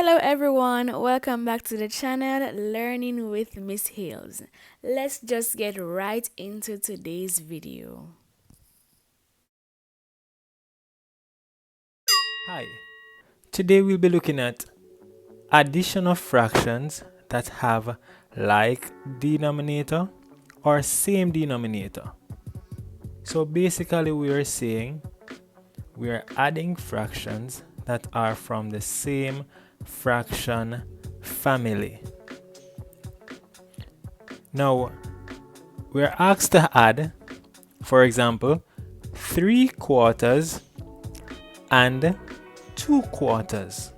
Hello everyone, welcome back to the channel Learning with Miss Hills. Let's just get right into today's video. Hi, today we'll be looking at addition of fractions that have like denominator or same denominator. So basically we are saying we are adding fractions that are from the same fraction family. Now we are asked to add, for example, 3/4 and 2/4.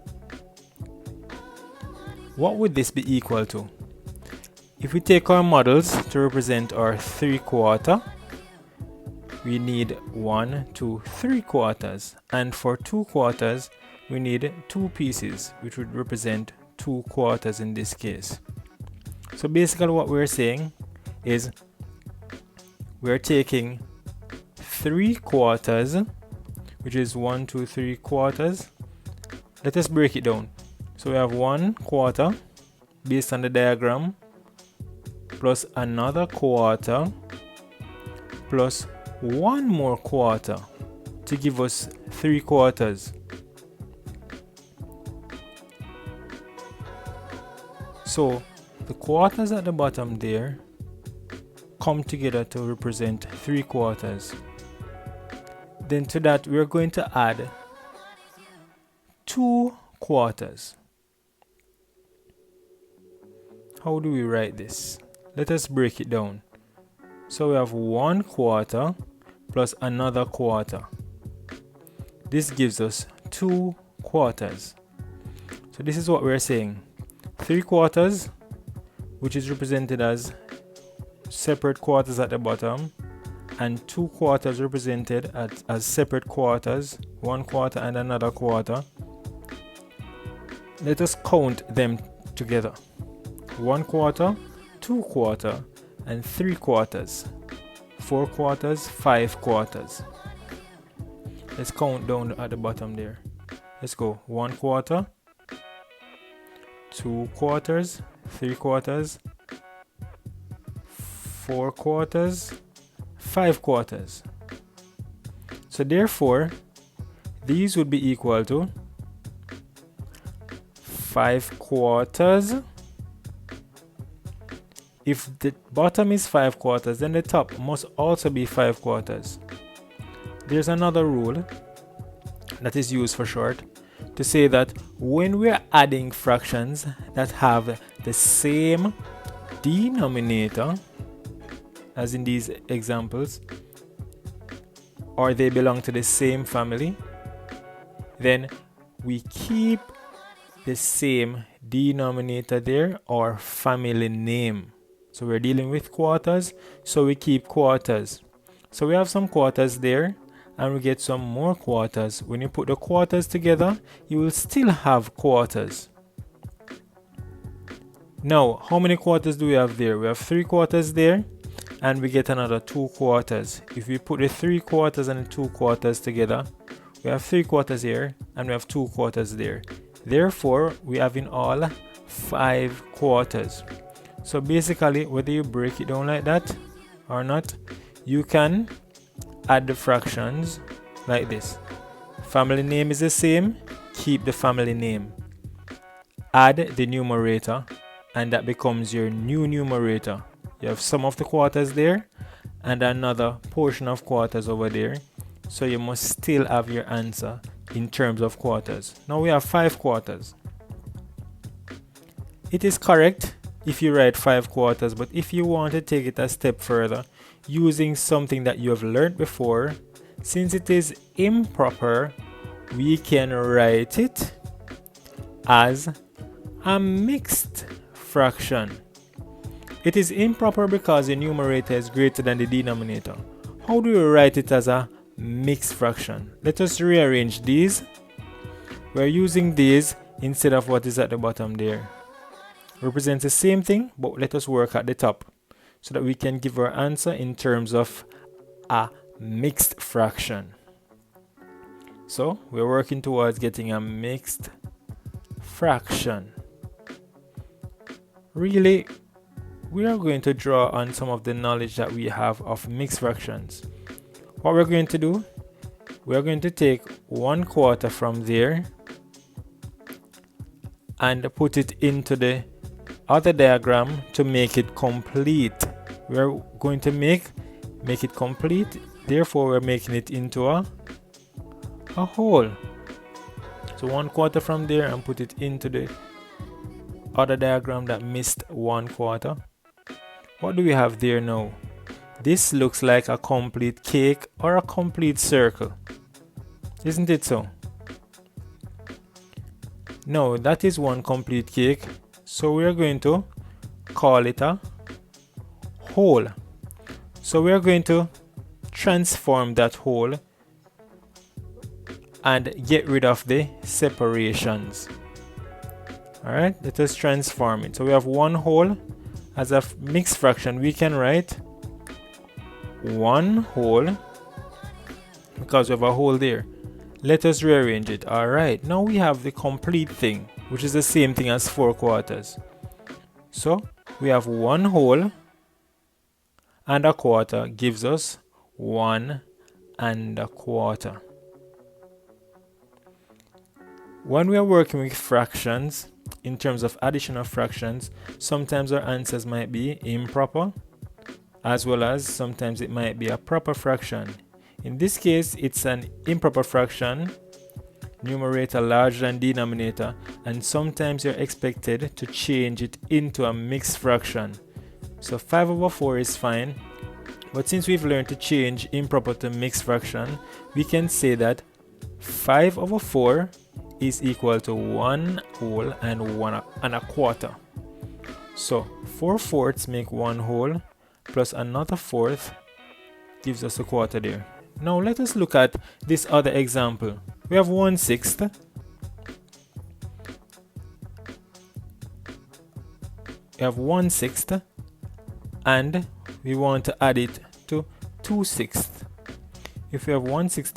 What would this be equal to? If we take our models to represent our 3/4, we need 1, 2, 3/4, and for 2/4 we need 2 pieces, which would represent 2/4 in this case. So basically what we're saying is we're taking 3/4, which is 1, 2, 3/4. Let us break it down. So we have 1/4 based on the diagram, plus another quarter, plus one more quarter to give us 3/4. So the quarters at the bottom there come together to represent 3/4. Then to that we're going to add 2/4. How do we write this? Let us break it down. So we have 1/4 plus another quarter. This gives us 2/4. So this is what we're saying. 3/4, which is represented as separate quarters at the bottom, and 2/4 represented as separate quarters, 1/4 and another quarter. Let us count them together. 1/4, 2/4, and 3/4. 4/4, 5/4. Let's count down at the bottom there. Let's go. 1/4, 2/4, 3/4, 4/4, 5/4. So therefore, these would be equal to 5/4. If the bottom is 5/4, then the top must also be 5/4. There's another rule that is used for short to say that when we're adding fractions that have the same denominator, as in these examples, or they belong to the same family, then we keep the same denominator there, or family name. So we're dealing with quarters, so we keep quarters. So we have some quarters there, and we get some more quarters. When you put the quarters together, you will still have quarters. Now, how many quarters do we have there? We have 3/4 there, and we get another 2/4. If we put the 3/4 and the 2/4 together, we have 3/4 here, and we have 2/4 there. Therefore, we have in all 5/4. So basically, whether you break it down like that or not, you can add the fractions like this. Family name is the same, keep the family name. Add the numerator, and that becomes your new numerator. You have some of the quarters there and another portion of quarters over there. So you must still have your answer in terms of quarters. Now we have 5/4. It is correct if you write 5/4, but if you want to take it a step further using something that you have learned before, since it is improper, we can write it as a mixed fraction. It is improper because the numerator is greater than the denominator. How do we write it as a mixed fraction? Let us rearrange these. We're using these instead of what is at the bottom there. Represents the same thing, but let us work at the top so that we can give our answer in terms of a mixed fraction. So we're working towards getting a mixed fraction. Really, we are going to draw on some of the knowledge that we have of mixed fractions. What we're going to do, we're going to take 1/4 from there and put it into the other diagram to make it complete. We're going to make it complete, therefore we're making it into a whole. So 1/4 from there and put it into the other diagram that missed 1/4. What do we have there now? This looks like a complete cake or a complete circle. Isn't it so? No, that is one complete cake. So we are going to call it a whole. So we are going to transform that whole and get rid of the separations. Alright, let us transform it. So we have one whole. As a mixed fraction, we can write one whole because we have a whole there. Let us rearrange it. Alright, now we have the complete thing, which is the same thing as 4/4. So we have one whole and a quarter gives us 1 1/4. When we are working with fractions, in terms of addition of fractions, sometimes our answers might be improper, as well as sometimes it might be a proper fraction. In this case, it's an improper fraction, numerator larger than denominator, and sometimes you're expected to change it into a mixed fraction. So 5/4 is fine, but since we've learned to change improper to mixed fraction, we can say that 5/4 is equal to 1 whole and 1 1/4. So 4/4 make 1 whole plus another fourth gives us a quarter there. Now let us look at this other example. We have 1/6. We have 1/6 and we want to add it to 2/6. If we have 1/6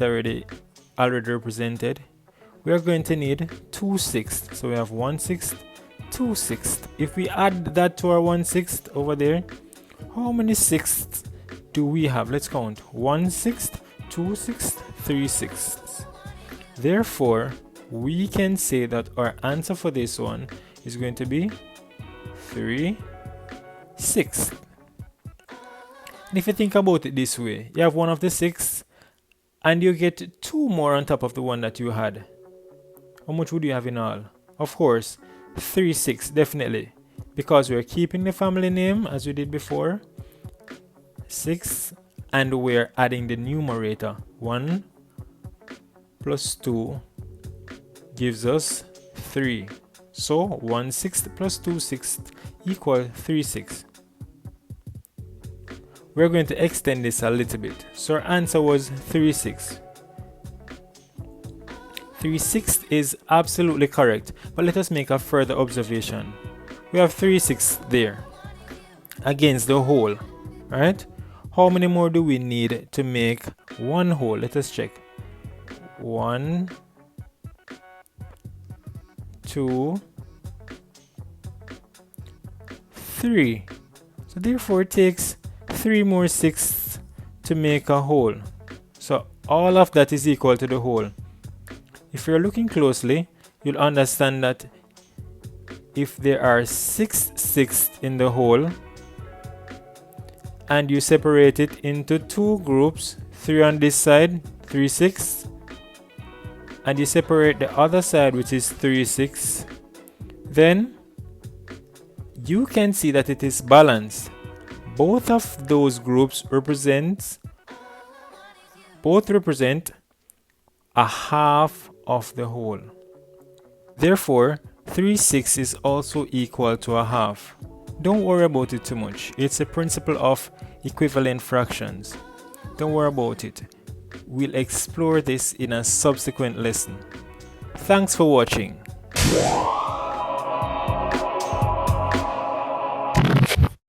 already represented, we are going to need 2/6. So we have 1/6, 2/6. If we add that to our 1/6 over there, how many sixths do we have? Let's count. 1/6, 2/6, 3/6. Therefore, we can say that our answer for this one is going to be 3/6. And if you think about it this way, you have one of the sixths and you get 2 more on top of the one that you had. How much would you have in all? Of course, 3/6, definitely. Because we're keeping the family name as we did before, 6, and we're adding the numerator. 1 plus 2 gives us 3. So 1/6 plus 2/6 equal 3/6. We're going to extend this a little bit. So our answer was 3/6. 3/6 is absolutely correct, but let us make a further observation. We have 3/6 there against the whole, right? How many more do we need to make one whole? Let us check. 1, 2, 3. So therefore it takes 3 more sixths to make a whole. So all of that is equal to the whole. If you're looking closely, you'll understand that if there are 6 sixths in the whole and you separate it into 2 groups, 3 on this side, 3/6, and you separate the other side, which is 3/6, then you can see that it is balanced. Both of those groups represent a half of the whole. Therefore, 3/6 is also equal to a half. Don't worry about it too much. It's a principle of equivalent fractions. Don't worry about it. We'll explore this in a subsequent lesson. Thanks for watching.